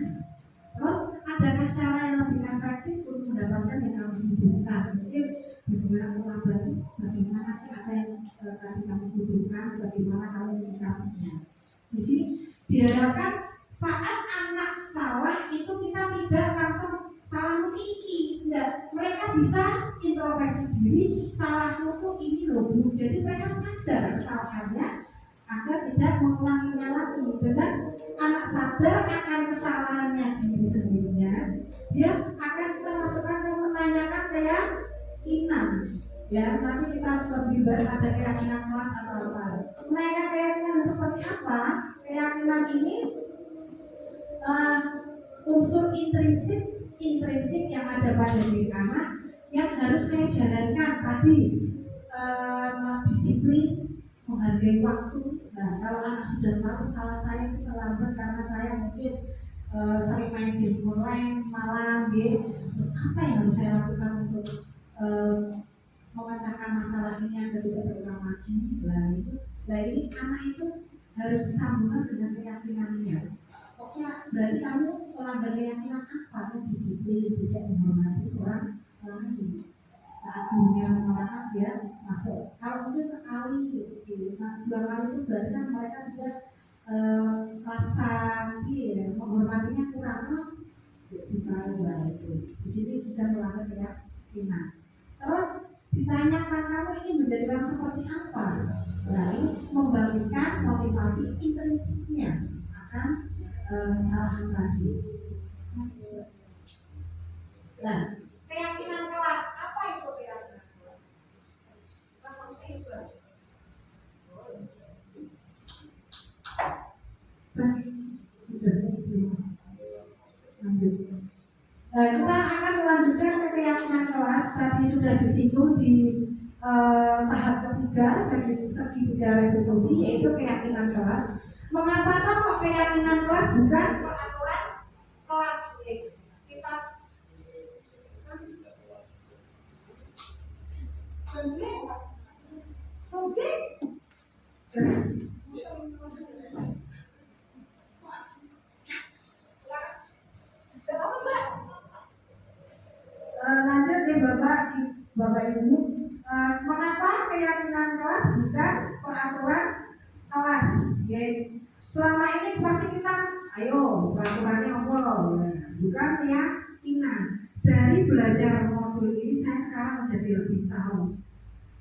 Terus adakah cara yang lebih efektif untuk mendapatkan yang kamu butuhkan? Mungkin bagaimana terlambat, bagaimana sih apa yang tadi kamu butuhkan, bagaimana kamu menyikapinya. Di sini diharapkan saat anak salah itu kita tidak langsung salah iki, enggak. Mereka bisa introspeksi diri, salahmu tuh ini loh Bu. Jadi mereka sadar kesalahannya agar tidak mengulanginya lagi. Dengan anak sadar akan kesalahannya diri sendirinya, dia akan kita masukkan ke menanyakan keyakinan. Ya, nanti kita lebih bahas ada keyakinan kelas atau apa. Menanyakan keyakinan seperti apa? Keyakinan ini unsur intrinsik yang ada pada diri anak yang harus saya jalankan tadi, disiplin, menghargai waktu. Nah, kalau anak sudah tahu salah saya itu terlambat karena saya mungkin sering main game online malam, gitu. Terus apa yang harus saya lakukan untuk memecahkan masalah ini agar tidak terulang lagi? Nah ini anak itu harus disambungkan dengan keyakinannya. Oke, berarti kamu melanggar keyakinan apa? Kamu disiplin, tidak menghormati orang lain. Saat dunia mengarahkan dia masuk. Kalau itu sekali, 2 kali itu berarti kan mereka sudah rasa menghormatinya kurang. Bukan itu. Di sini sudah melanggar keyakinan. Terus ditanyakan kamu ini menjadi orang seperti apa? Lalu membagikan motivasi intrinsiknya akan kesalahan tadi. Nah, keyakinan kelas, apa itu keyakinan kelas? Terus, lanjut. Kita akan melanjutkan ke keyakinan kelas. Tadi sudah disinggung di tahap ketiga, segitiga restitusi, yaitu keyakinan kelas. Mengapa kok keyakinan kelas bukan peraturan kelas? Kita kunci. Lanjut nih Bapak Bapak Ibu, mengapa keyakinan kelas bukan peraturan kelas? Ya, selama ini pasti kita, ayo peraturannya apa? Bukan keyakinan. Dari belajar modul ini saya sekarang menjadi lebih tahu.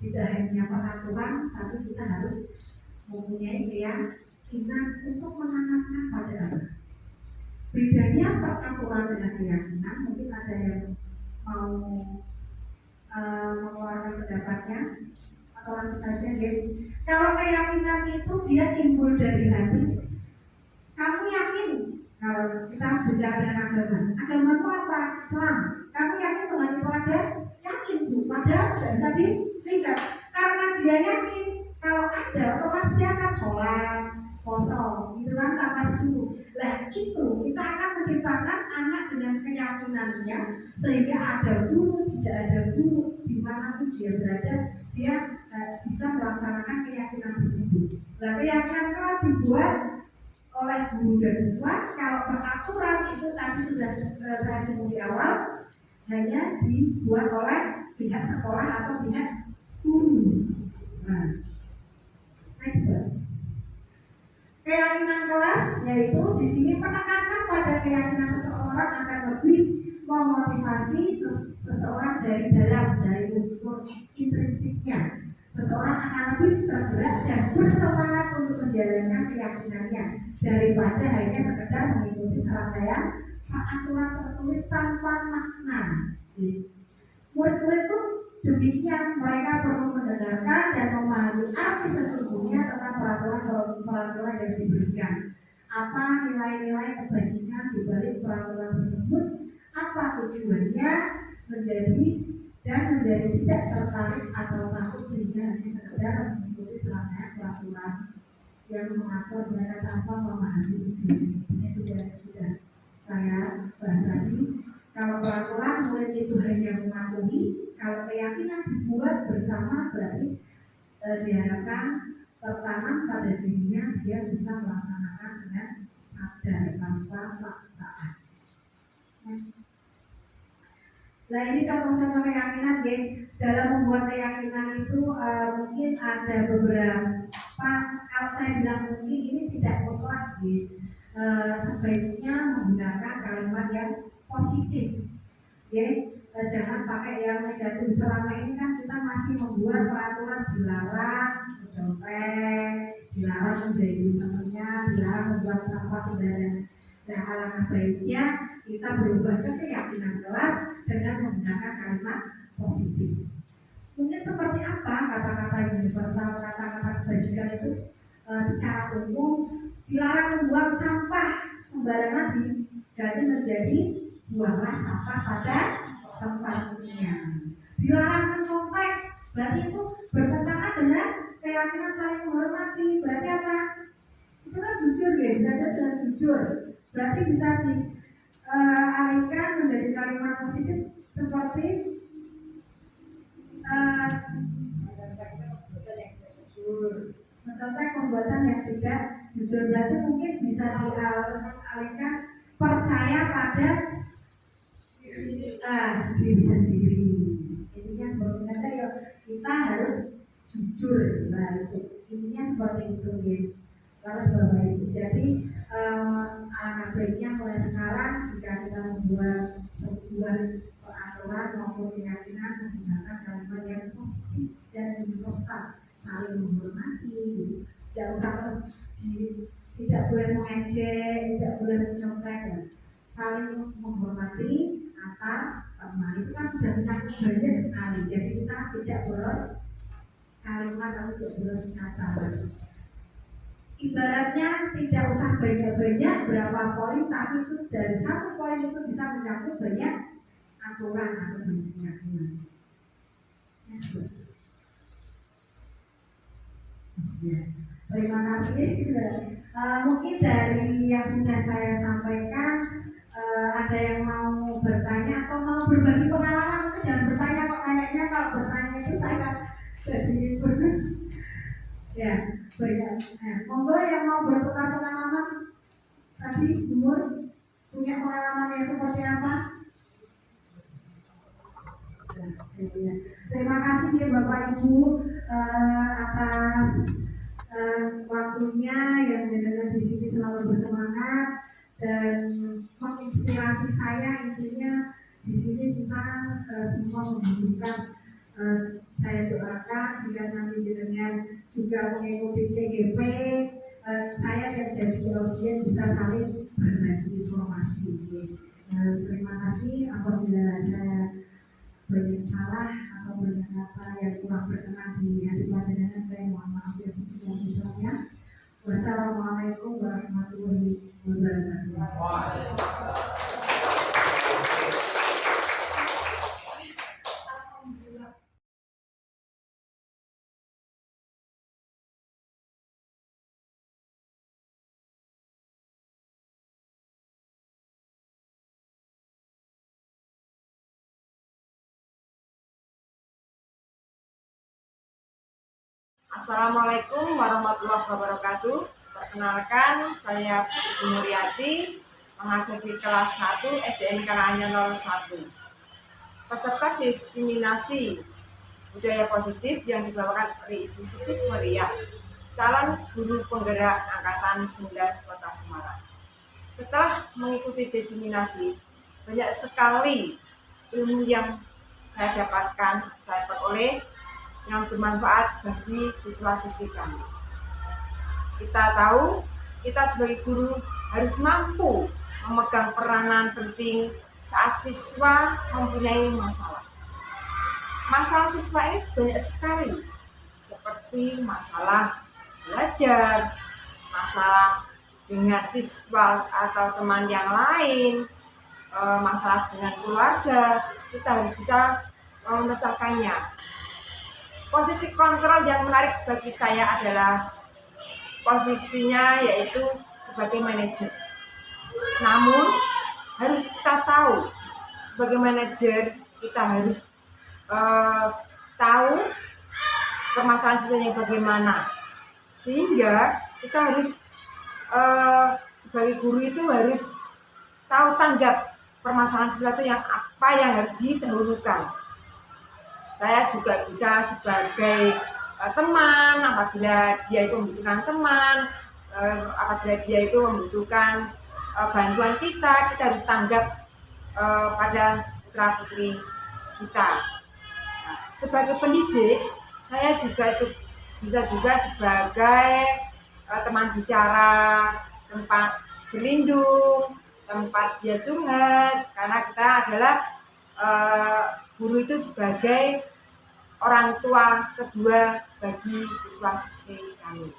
Tidak hanya peraturan, tapi kita harus mempunyai keyakinan untuk menanamkan pada anak. Bedanya peraturan dengan keyakinan, mungkin ada yang mau mengeluarkan pendapatnya atau langsung saja ya. Kalau keyakinan itu dia timbul dari hati. Kamu yakin kalau kita bicara dengan agama itu apa? Islam. Kamu yakin Tuhan itu ada? Yakin Bu, padahal tidak bisa dilihat. Karena dia yakin kalau ada, otomatis dia akan sholat, puasa, gitu kan, tanpa disuruh. Nah itu kita akan menciptakan anak dengan keyakinannya, sehingga ada guru, tidak ada guru, dimanapun dia berada, dia bisa melaksanakan keyakinan tersebut. Nah keyakinan keras dibuat oleh guru dan siswa. Kalau peraturan itu tadi sudah saya singgung di awal, hanya dibuat oleh pihak sekolah atau pihak guru. Nah, next. Keyakinan kelas yaitu di sini penekanan pada keyakinan seseorang akan lebih memotivasi seseorang dari dalam, dari unsur intrinsiknya. Seseorang akan lebih tergerak dan bersemangat untuk menjalankan keyakinannya daripada hanya sekedar mengikuti serangkaian peraturan tertulis tanpa makna. Murid-murid pun demikian, mereka perlu mendengarkan dan memahami arti sesungguhnya tentang peraturan yang diberikan. Apa nilai-nilai kebajikan di balik peraturan tersebut? Apa tujuannya menjadi tidak tertarik atau takut sehingga hanya sekedar mengikuti serangkaian peraturan yang mengatur mereka tanpa memahami tujuannya. Ini sudah saya bahas tadi. Kalau peraturan murid itu hanya mengakui, kalau keyakinan dibuat bersama berarti diharapkan tertanam pada dirinya, dia bisa melaksanakan dengan sadar tanpa paksaan. Nah ini contoh-contoh keyakinan ya. Dalam membuat keyakinan itu mungkin ada beberapa, kalau saya bilang mungkin ini tidak mutlak ya. Sebaiknya menggunakan kalimat yang positif ya, jangan pakai yang negatif. Selama ini kan kita masih membuat peraturan dilarang mencontek, dilarang menjadi temannya, dilarang membuat sampah sembarangan. Nah alangkah baiknya kita berubah ke keyakinan kelas dengan menggunakan kalimat positif. Mungkin seperti apa kata-kata universal, kata-kata kebajikan itu secara umum, dilarang membuang sampah sembarangan diganti menjadi buanglah sampah pada tempatnya. Dilarang mencontek, berarti itu bertentangan dengan keyakinan saling menghormati. Berarti apa? Itu kan jujur ya, belajar dengan jujur. Berarti bisa dialihkan menjadi kalimat positif seperti mencontek perbuatan yang tidak jujur. Berarti mungkin bisa dialihkan percaya pada diri sendiri. Intinya seperti itu ya, kita harus jujur. Nah itu intinya seperti itu ya. Harus berbalik. Jadi alangkah baiknya mulai sekarang jika kita membuat sebuah peraturan maupun keyakinan menggunakan kalimat yang positif dan universal, saling menghormati. Tidak boleh mengejek, tidak boleh mencontek, saling menghormati antar teman. Itu kan sudah banyak sekali. Jadi kita tidak boros kalimat atau tidak boros kata. Ibaratnya tidak usah banyak-banyak berapa poin, tapi itu dari satu poin itu bisa mencakup banyak aturan atau banyak keyakinan. Ya, terima kasih. Mungkin dari yang sudah saya sampaikan ada yang mau bertanya atau mau berbagi pengalaman. Mungkin jangan bertanya kok, kayaknya kalau bertanya itu saya jadi ya banyak. Monggo yang mau bertukar pengalaman tadi, umur punya pengalaman yang seperti apa? Terima kasih ya Bapak Ibu atas waktunya yang benar-benar di sini selalu bersemangat dan menginspirasi saya. Intinya di sini kita semua membutuhkan, saya doakan jika nanti jenengan juga mengikuti CGP, saya dan dari audien bisa saling berbagi informasi. Terima kasih. Apabila saya banyak salah atau banyak kata yang kurang berkenan di hati panjenengan, saya mohon maaf ya sebesar-besarnya. Wassalamualaikum warahmatullahi wabarakatuh. Assalamualaikum warahmatullahi wabarakatuh. Perkenalkan, saya Ibu Nuriati, mengajar di kelas 1 SDN Karanganyar 01. Peserta diseminasi budaya positif yang dibawakan oleh Ibu Siti Maria, calon guru penggerak Angkatan 9 Kota Semarang. Setelah mengikuti diseminasi, banyak sekali ilmu yang saya dapatkan, saya peroleh yang bermanfaat bagi siswa-siswi kami. Kita tahu, kita sebagai guru harus mampu memegang peranan penting saat siswa mempunyai masalah. Masalah siswa ini banyak sekali, seperti masalah belajar, masalah dengan siswa atau teman yang lain, masalah dengan keluarga. Kita harus bisa memecahkannya. Posisi kontrol yang menarik bagi saya adalah posisinya yaitu sebagai manajer. Namun harus kita tahu, sebagai manajer kita harus tahu permasalahan siswanya bagaimana, sehingga kita harus sebagai guru itu harus tahu tanggap permasalahan siswa itu yang apa yang harus didahulukan. Saya juga bisa sebagai teman, apabila dia itu membutuhkan teman, apabila dia itu membutuhkan bantuan kita harus tanggap pada putra-putri kita. Nah, sebagai pendidik, saya juga bisa juga sebagai teman bicara, tempat berlindung, tempat dia curhat, karena kita adalah guru itu sebagai orang tua kedua bagi siswa-siswi kami.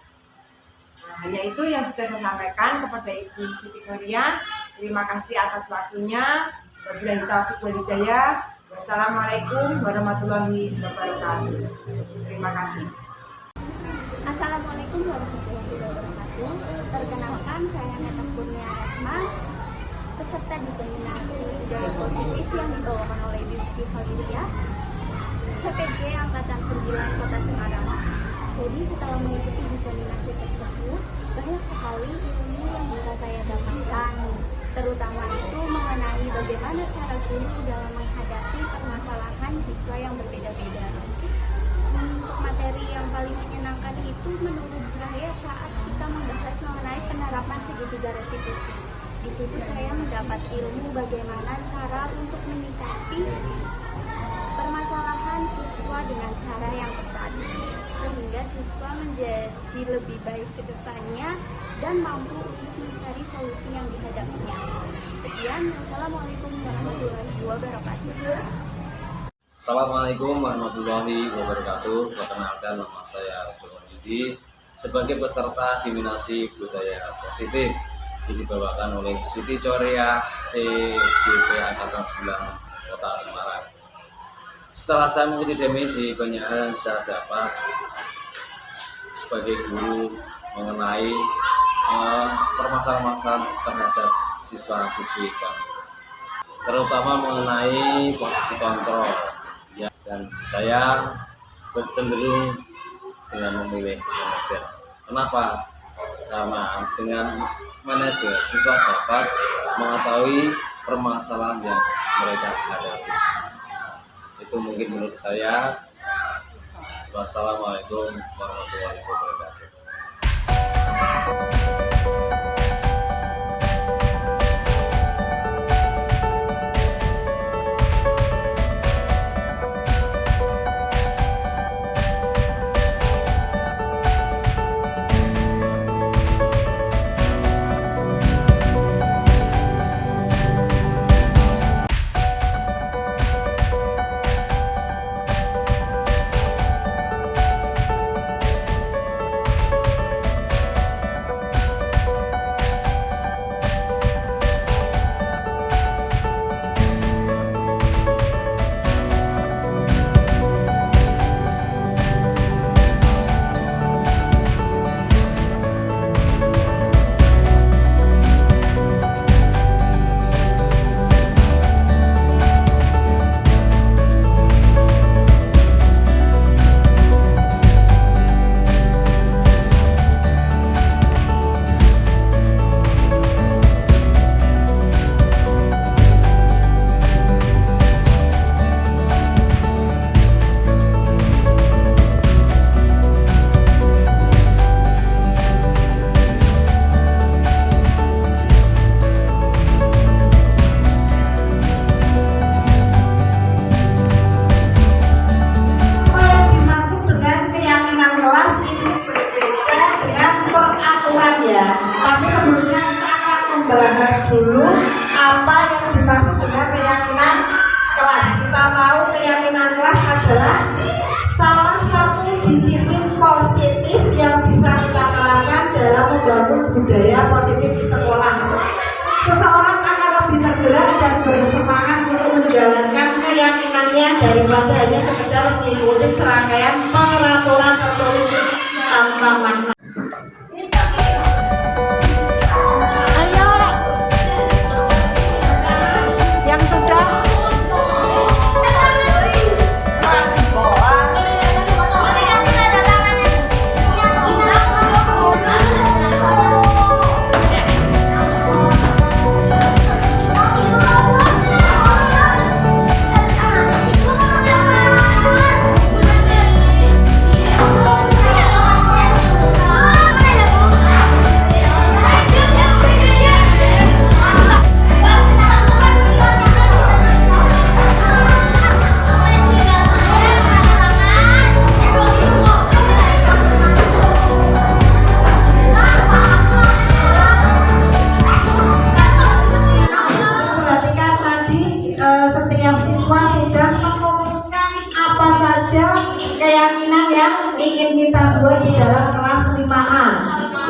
Nah, hanya itu yang bisa saya sampaikan kepada Ibu Siti Maria. Terima kasih atas waktunya. Wabillahi taufiq wal hidayah. Wassalamualaikum warahmatullahi wabarakatuh. Terima kasih. Assalamualaikum warahmatullahi wabarakatuh. Perkenalkan, saya Neta Kurnia Retma, peserta diseminasi budaya positif yang dibawakan oleh Ibu Siti Maria, CPG Angkatan 9 Kota Semarang. Jadi setelah mengikuti diseminasi tersebut, banyak sekali ilmu yang bisa saya dapatkan, terutama itu mengenai bagaimana cara guru dalam menghadapi permasalahan siswa yang berbeda-beda. Materi yang paling menyenangkan itu menurut saya saat kita membahas mengenai penerapan segitiga restitusi. Di situ saya mendapat ilmu bagaimana cara untuk menyikapi permasalahan siswa dengan cara yang tepat, sehingga siswa menjadi lebih baik ke depannya dan mampu untuk mencari solusi yang dihadapinya. Sekian, wassalamualaikum warahmatullahi wabarakatuh. Assalamualaikum warahmatullahi wabarakatuh. Perkenalkan, nama saya Joko Didi sebagai peserta diseminasi budaya positif yang dibawakan oleh Siti Coria CGP Angkatan 9 Kota Semarang. Setelah saya mengikuti diseminasi, banyak hal yang saya dapat sebagai guru mengenai permasalahan terhadap siswa-siswi kami, terutama mengenai posisi kontrol. Ya, dan saya bercenderung dengan memilih manajer. Kenapa? Karena dengan manajer siswa dapat mengetahui permasalahan yang mereka hadapi. Itu mungkin menurut saya. Wassalamualaikum warahmatullahi wabarakatuh. budaya positif di sekolah. Seseorang akan lebih tergerak dan bersemangat untuk menjalankan keyakinannya daripada hanya sekedar mengikuti serangkaian peraturan tertulis tanpa makna. Yang sudah keyakinan yang ingin kita buat di dalam kelas 5A.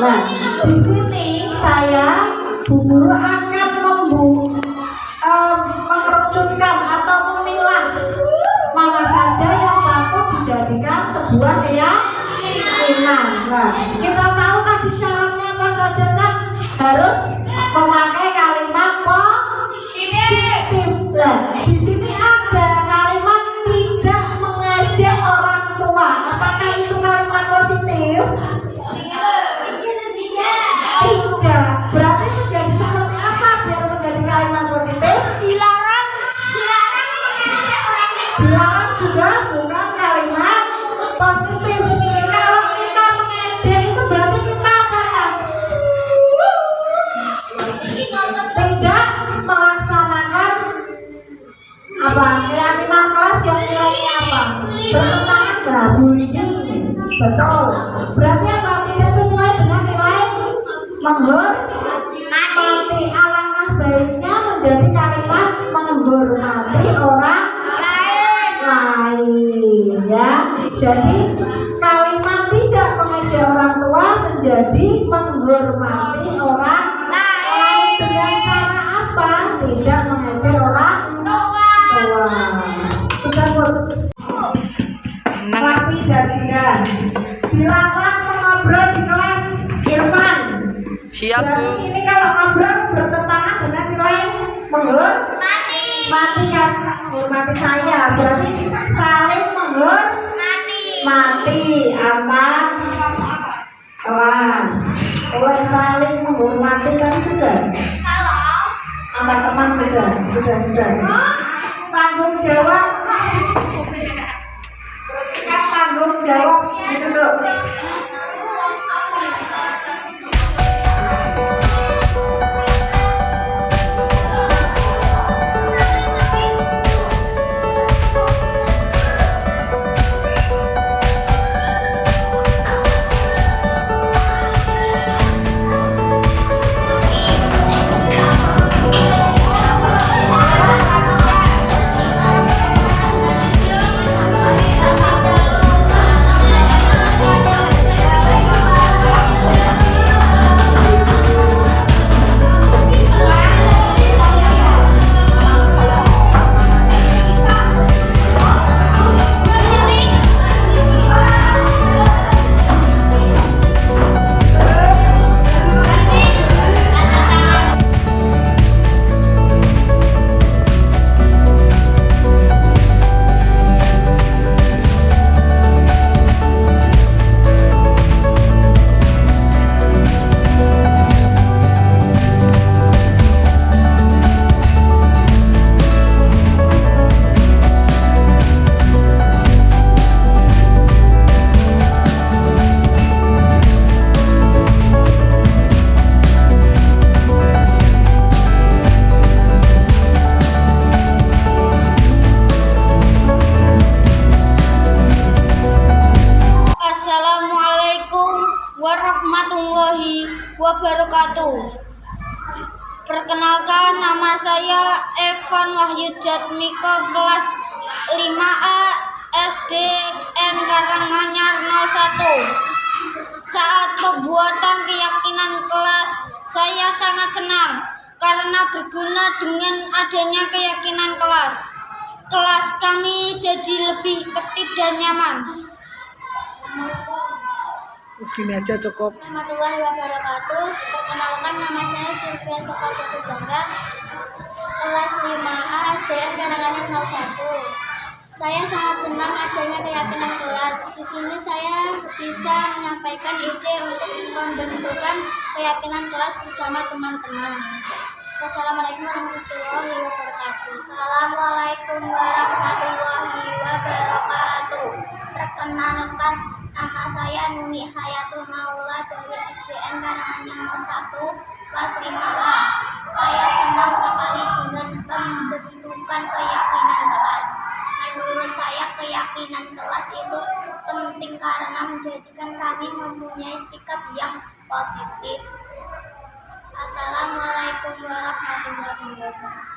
Nah, di sini saya Bu Guru akan mengerucutkan atau memilah mana saja yang patut dijadikan sebuah keyakinan. Nah, kita tahu tadi syaratnya apa saja, Kak? Harus memakai kalimat positif. Nah, di sini ada kalimat tidak mengejek orang tua. Apakah itu kalimat positif? Tidak. Berarti menjadi seperti apa biar menjadi kalimat positif? Dilarang juga bukan kalimat positif. Kalau kita mengejek itu berarti kita apa ya? Tidak melaksanakan apa? Keyakinan kelas yang nilainya apa? Bertentangan dengan bullying. Betul. Berarti apa? Tidak sesuai dengan nilai menghormati. Alangkah baiknya menjadi kalimat menghormati orang lain, ya. Jadi kalimat tidak mengejek orang tua menjadi menghormati orang lain. Dengan cara apa? Tidak mengejek orang tua. Sudah, Bu. Rapi dan ringan. Dilarang mengobrol di kelas Irfan. Siap, Bu. Berarti ini kalau ngobrol bertentangan dengan nilai menghormati kan, menghormati saya. Berarti saling menghormati aman kelas. Kalau saling menghormati kan sudah. Sama teman sudah. Tanggung jawab warahmatullahi wabarakatuh. Perkenalkan, nama saya Evan Wahyu Jatmiko, kelas 5A SDN Karanganyar 01. Saat pembuatan keyakinan kelas, saya sangat senang karena berguna dengan adanya keyakinan kelas. Kelas kami jadi lebih tertib dan nyaman. Segini aja cukup. Warahmatullahi wabarakatuh. Perkenalkan, nama saya Sylvia Sokal Putu Zahra, kelas 5A SDN Karanganyar 01. Saya sangat senang adanya keyakinan kelas. Di sini saya bisa menyampaikan ide untuk membentukkan keyakinan kelas bersama teman-teman. Wassalamualaikum warahmatullahi wabarakatuh. Assalamualaikum warahmatullahi wabarakatuh. Perkenalkan, nama saya Nuni Hayatul Maula dari SDN Karanganyar 01, kelas 5A. Saya senang sekali dengan pembentukan keyakinan kelas. Menurut saya, keyakinan kelas itu penting karena menjadikan kami mempunyai sikap yang positif. Assalamualaikum warahmatullahi wabarakatuh.